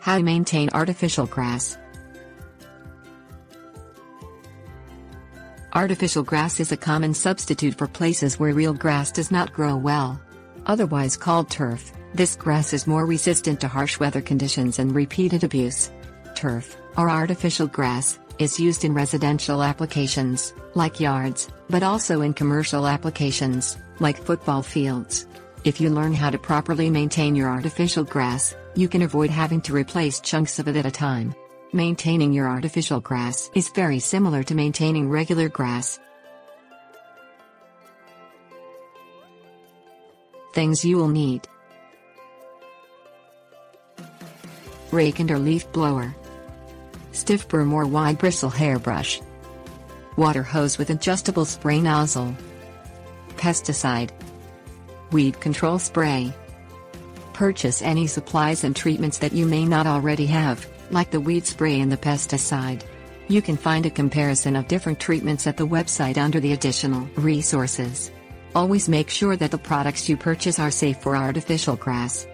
How to maintain artificial grass. Artificial grass is a common substitute for places where real grass does not grow well. Otherwise called turf, this grass is more resistant to harsh weather conditions and repeated abuse. Turf, or artificial grass, is used in residential applications, like yards, but also in commercial applications, like football fields. If you learn how to properly maintain your artificial grass, you can avoid having to replace chunks of it at a time. Maintaining your artificial grass is very similar to maintaining regular grass. Things you will need: rake and or leaf blower, stiff broom or wide bristle hairbrush, water hose with adjustable spray nozzle, pesticide, weed control spray. Purchase any supplies and treatments that you may not already have, like the weed spray and the pesticide. You can find a comparison of different treatments at the website under the additional resources. Always make sure that the products you purchase are safe for artificial grass.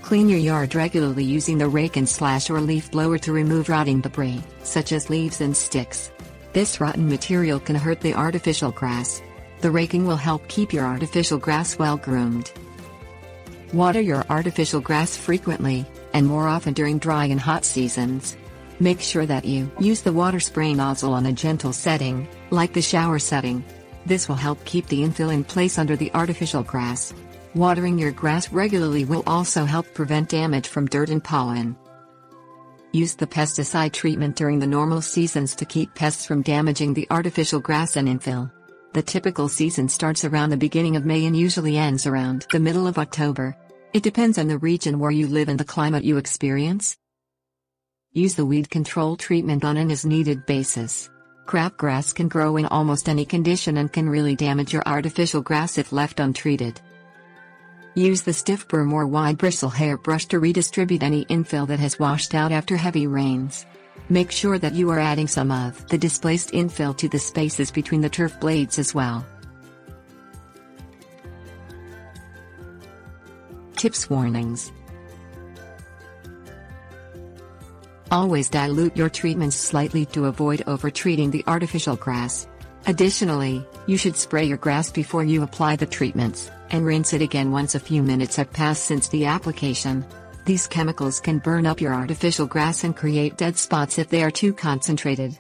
Clean your yard regularly using the rake and slash or leaf blower to remove rotting debris, such as leaves and sticks. This rotten material can hurt the artificial grass. The raking will help keep your artificial grass well groomed. Water your artificial grass frequently, and more often during dry and hot seasons. Make sure that you use the water spray nozzle on a gentle setting, like the shower setting. This will help keep the infill in place under the artificial grass. Watering your grass regularly will also help prevent damage from dirt and pollen. Use the pesticide treatment during the normal seasons to keep pests from damaging the artificial grass and infill. The typical season starts around the beginning of May and usually ends around the middle of October. It depends on the region where you live and the climate you experience. Use the weed control treatment on an as-needed basis. Crabgrass can grow in almost any condition and can really damage your artificial grass if left untreated. Use the stiff broom or wide bristle hairbrush to redistribute any infill that has washed out after heavy rains. Make sure that you are adding some of the displaced infill to the spaces between the turf blades as well. Tips: warnings. Always dilute your treatments slightly to avoid over-treating the artificial grass. Additionally, you should spray your grass before you apply the treatments, and rinse it again once a few minutes have passed since the application. These chemicals can burn up your artificial grass and create dead spots if they are too concentrated.